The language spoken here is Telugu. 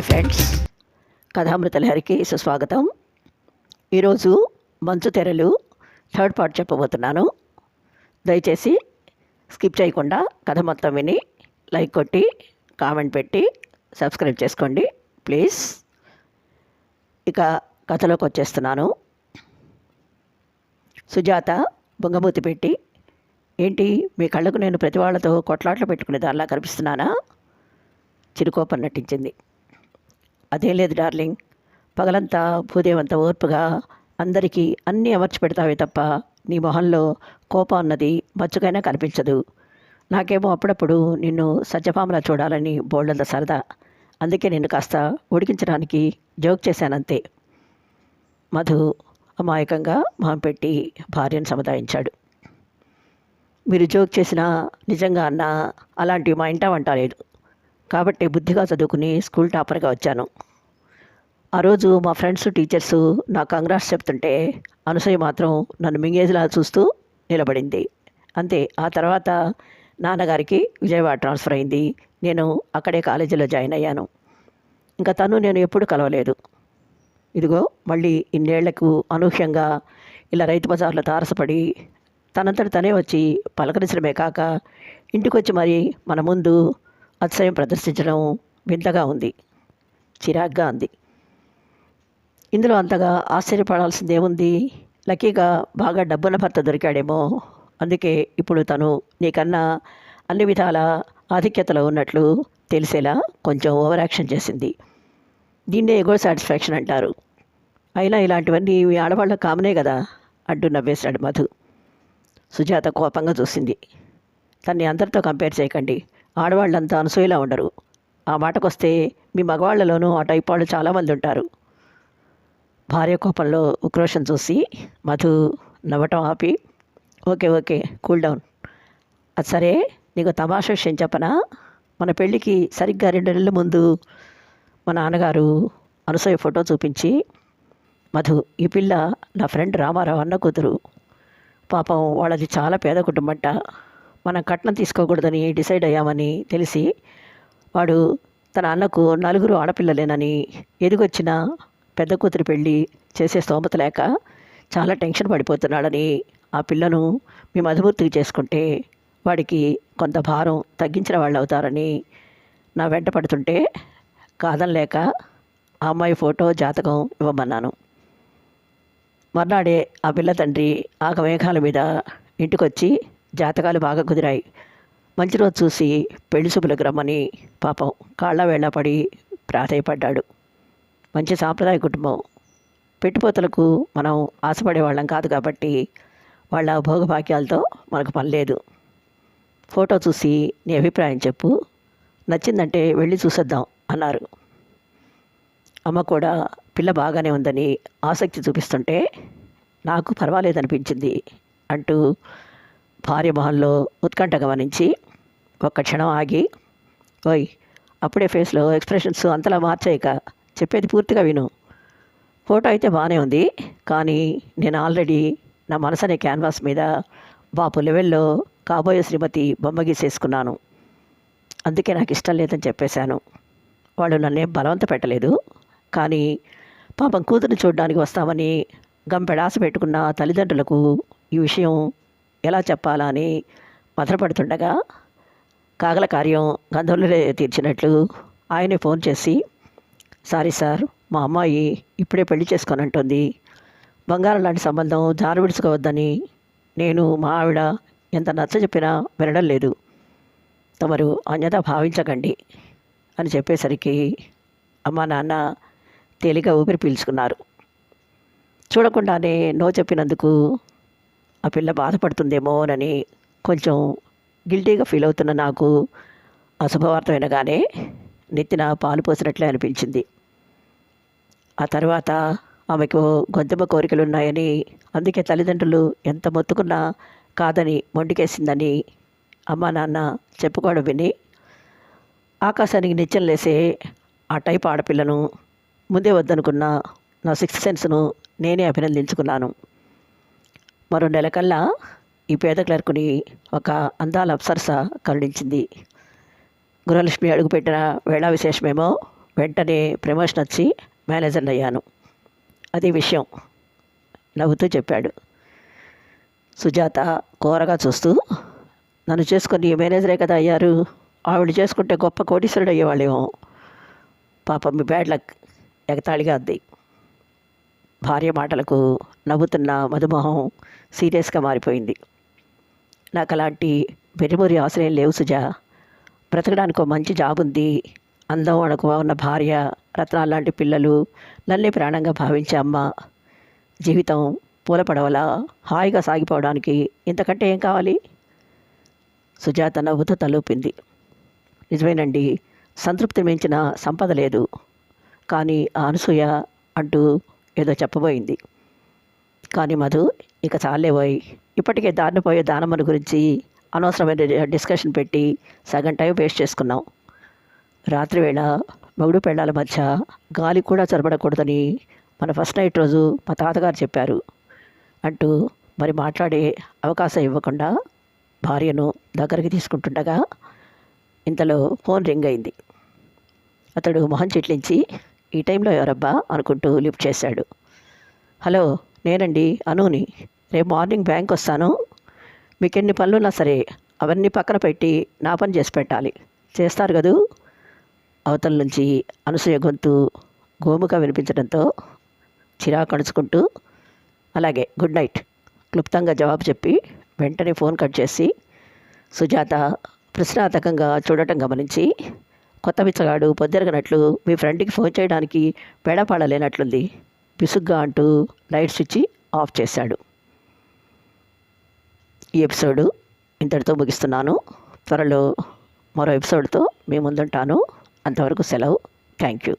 హాయ్ ఫ్రెండ్స్, కథామృత లహరికి సుస్వాగతం. ఈరోజు మంచు తెరలు థర్డ్ పార్ట్ చెప్పబోతున్నాను. దయచేసి స్కిప్ చేయకుండా కథ మొత్తం విని లైక్ కొట్టి కామెంట్ పెట్టి సబ్స్క్రైబ్ చేసుకోండి ప్లీజ్. ఇక కథలోకి వచ్చేస్తున్నాను. సుజాత బొంగమూతి పెట్టి, ఏంటి మీ కళ్ళకు నేను ప్రతి వాళ్ళతో కొట్లాట్లు పెట్టుకునే దానిలా కనిపిస్తున్నానా? చిరుకోపం నటించింది. అదేం లేదు డార్లింగ్, పగలంతా భూదేవంత ఓర్పుగా అందరికీ అన్నీ అమర్చి పెడతావే తప్ప నీ మొహంలో కోపం అన్నది మచ్చుకైనా కనిపించదు. నాకేమో అప్పుడప్పుడు నిన్ను సత్యభామలా చూడాలని బోల్డంత సరదా. అందుకే నిన్ను కాస్త ఉడికించడానికి జోక్ చేశానంతే. మధు అమాయకంగా మొహం పెట్టి భార్యను సముదాయించాడు. మీరు జోక్ చేసినా నిజంగా అన్నా అలాంటివి మా ఇంట వంట లేదు. కాబట్టి బుద్ధిగా చదువుకుని స్కూల్ టాపర్గా వచ్చాను. ఆ రోజు మా ఫ్రెండ్స్ టీచర్సు నా కంగ్రాట్స్ చెప్తుంటే అనసూయ మాత్రం నన్ను మింగేజ్లా చూస్తూ నిలబడింది. అంతే. ఆ తర్వాత నాన్నగారికి విజయవాడ ట్రాన్స్ఫర్ అయింది. నేను అక్కడే కాలేజీలో జాయిన్ అయ్యాను. ఇంకా తను నేను ఎప్పుడు కలవలేదు. ఇదిగో మళ్ళీ ఇన్నేళ్లకు అనూహ్యంగా ఇలా రైతు బజార్లో తారసపడి తనంతట తనే వచ్చి పలకరించడమే కాక ఇంటికొచ్చి మరి మన ముందు అతిశయం ప్రదర్శించడం వింతగా ఉంది, చిరాగ్గా ఉంది. ఇందులో అంతగా ఆశ్చర్యపడాల్సిందేముంది? లక్కీగా బాగా డబ్బున్న భర్త దొరికాడేమో. అందుకే ఇప్పుడు తను నీకన్నా అన్ని విధాల ఆధిక్యతలో ఉన్నట్లు తెలిసేలా కొంచెం ఓవర్ యాక్షన్ చేసింది. దీన్నే ఎగో సాటిస్ఫాక్షన్ అంటారు. అయినా ఇలాంటివన్నీ మీ ఆడవాళ్ళ కామనే కదా అంటూ నవ్వేశాడు మధు. సుజాత కోపంగా చూసింది. తన్ని అందరితో కంపేర్ చేయకండి. ఆడవాళ్ళంతా అనసూయలా ఉండరు. ఆ మాటకొస్తే మీ మగవాళ్లలోనూ ఆ టైప్ వాళ్ళు చాలామంది ఉంటారు. భార్య కోపంలో ఉక్రోషం చూసి మధు నవ్వటం ఆపి, ఓకే ఓకే కూల్ డౌన్. అది సరే, నీకు తమాషా విషయం చెప్పనా? మన పెళ్ళికి సరిగ్గా 2 నెలల ముందు మా నాన్నగారు అనసూయ ఫోటో చూపించి, మధు ఈ పిల్ల నా ఫ్రెండ్ రామారావు అన్న కూతురు. పాపం వాళ్ళది చాలా పేద కుటుంబంట. మనం కట్నం తీసుకోకూడదని డిసైడ్ అయ్యామని తెలిసి వాడు తన అన్నకు 4 ఆడపిల్లలేనని ఎదిగొచ్చిన పెద్ద కూతురు పెళ్ళి చేసే స్తోమత లేక చాలా టెన్షన్ పడిపోతున్నాడని ఆ పిల్లను మీ మధుమూర్తికి చేసుకుంటే వాడికి కొంత భారం తగ్గించిన వాళ్ళు అవుతారని నా వెంట పడుతుంటే కాదనలేక ఆ అమ్మాయి ఫోటో జాతకం ఇవ్వమన్నాను. మర్నాడే ఆ పిల్ల తండ్రి ఆగమేఘాల మీద ఇంటికొచ్చి జాతకాలు బాగా కుదిరాయి, మంచి రోజు చూసి పెళ్లి శుభులకు రమ్మని పాపం కాళ్ళ వేళ్ళ పడి ప్రాధేయపడ్డాడు. మంచి సాంప్రదాయ కుటుంబం. పెట్టుపోతలకు మనం ఆశపడేవాళ్ళం కాదు కాబట్టి వాళ్ళ భోగభాగ్యాలతో మనకు పని లేదు. ఫోటో చూసి నీ అభిప్రాయం చెప్పు, నచ్చిందంటే వెళ్ళి చూసేద్దాం అన్నారు. అమ్మ కూడా పిల్ల బాగానే ఉందని ఆసక్తి చూపిస్తుంటే నాకు పర్వాలేదనిపించింది అంటూ భార్య మొహంలో ఉత్కంఠ గమనించి ఒక్క క్షణం ఆగి, ఓయ్ అప్పుడే ఫేస్లో ఎక్స్ప్రెషన్స్ అంతలా మార్చాయిక, చెప్పేది పూర్తిగా విను. ఫోటో అయితే బాగానే ఉంది, కానీ నేను ఆల్రెడీ నా మనసు అనే క్యాన్వాస్ మీద బాపు లెవెల్లో కాబోయే శ్రీమతి బొమ్మ గీసేసుకున్నాను. అందుకే నాకు ఇష్టం లేదని చెప్పేశాను. వాళ్ళు నన్నేం బలవంత పెట్టలేదు. కానీ పాపం కూతురు చూడడానికి వస్తామని గంపెడాస పెట్టుకున్న తల్లిదండ్రులకు ఈ విషయం ఎలా చెప్పాలా అని మదనపడుతుండగా కాగల కార్యం గంధర్వులే తీర్చినట్లు ఆయనే ఫోన్ చేసి, సారీ సార్, మా అమ్మాయి ఇప్పుడే పెళ్లి చేసుకొని అంటుంది. బంగారం లాంటి సంబంధం జారు విడుచుకోవద్దని నేను మా ఆవిడ ఎంత నచ్చ చెప్పినా వినడం లేదు. తమరు అన్యత భావించకండి అని చెప్పేసరికి అమ్మా నాన్న తేలిక ఊపిరి పీల్చుకున్నారు. చూడకుండానే నో చెప్పినందుకు ఆ పిల్ల బాధపడుతుందేమోనని కొంచెం గిల్టీగా ఫీల్ అవుతున్న నాకు అశుభవార్త వినగానే నెత్తిన పాలు పోసినట్లే అనిపించింది. ఆ తర్వాత ఆమెకు గొంతెమ్మ కోరికలున్నాయని, అందుకే తల్లిదండ్రులు ఎంత మొత్తుకున్నా కాదని మొండికేసిందని అమ్మా నాన్న చెప్పుకోవడం విని ఆకాశానికి నిత్యం లేసే ఆ టైప్ ఆడపిల్లను ముందే వద్దనుకున్న నా 6th సెన్స్ను నేనే అభినందించుకున్నాను. మరో నెలకల్లా ఈ పేద క్లర్కుని ఒక అందాల అప్సరస కరుణించింది. గృహలక్ష్మి అడుగుపెట్టిన వేళా విశేషమేమో వెంటనే ప్రమోషన్ వచ్చి మేనేజర్ని అయ్యాను. అది విషయం నవ్వుతూ చెప్పాడు. సుజాత కోరగా చూస్తూ, నన్ను చేసుకొని మేనేజరే కదా అయ్యారు, ఆవిడ చేసుకుంటే గొప్ప కోటీశ్వరుడు అయ్యేవాళ్ళేమో. పాపం మీ బ్యాడ్ లక్ ఎగతాళిగా అంది. భార్య మాటలకు నవ్వుతున్న మధుమోహం సీరియస్గా మారిపోయింది. నాకు అలాంటి వెర్రిమొరి ఆశయం లేవు సుజా. బ్రతకడానికి మంచి జాబ్ ఉంది, అందం అణకువ ఉన్న భార్య, రత్నాలు లాంటి పిల్లలు, నన్నే ప్రాణంగా భావించే అమ్మ. జీవితం పూల పడవలా హాయిగా సాగిపోవడానికి ఇంతకంటే ఏం కావాలి? సుజాత నవ్వుతూ తలూపింది. నిజమేనండి, సంతృప్తి మించిన సంపద లేదు. కానీ ఆ అనసూయ అంటూ ఏదో చెప్పబోయింది. కానీ మధు, ఇక చాలేపోయి, ఇప్పటికే దారిన పోయే దానమ్మను గురించి అనవసరమైన డిస్కషన్ పెట్టి సగం టైం వేస్ట్ చేసుకున్నాం. రాత్రివేళ మొగుడు పెళ్ళాల మధ్య గాలి కూడా చొరబడకూడదని మన ఫస్ట్ నైట్ రోజు మా తాతగారు చెప్పారు అంటూ మరి మాట్లాడే అవకాశం ఇవ్వకుండా భార్యను దగ్గరికి తీసుకుంటుండగా ఇంతలో ఫోన్ రింగ్ అయింది. అతడు మొహం చిట్లించి, ఈ టైంలో ఎవరబ్బా అనుకుంటూ లిఫ్ట్ చేశాడు. హలో, నేనండి, అనూని. రేపు మార్నింగ్ బ్యాంక్ వస్తాను. మీకు ఎన్ని పనులున్నా సరే అవన్నీ పక్కన పెట్టి నా పని చేసి పెట్టాలి. చేస్తారు కదూ? అవతల నుంచి అనసూయ గొంతు గోముగా వినిపించడంతో చిరాకు అణుచుకుంటూ, అలాగే, గుడ్ నైట్ క్లుప్తంగా జవాబు చెప్పి వెంటనే ఫోన్ కట్ చేసి సుజాత ప్రశ్నార్థకంగా చూడటం గమనించి, కొత్త బిచ్చగాడు పొద్దెరగనట్లు మీ ఫ్రెండ్కి ఫోన్ చేయడానికి పెడపాడలేనట్లుంది పిసుగ్గా అంటూ లైట్ స్విచ్ ఆఫ్ చేశాడు. ఈ ఎపిసోడు ఇంతటితో ముగిస్తున్నాను. త్వరలో మరో ఎపిసోడ్తో మీ ముందుంటాను. అంతవరకు సెలవు. Thank you.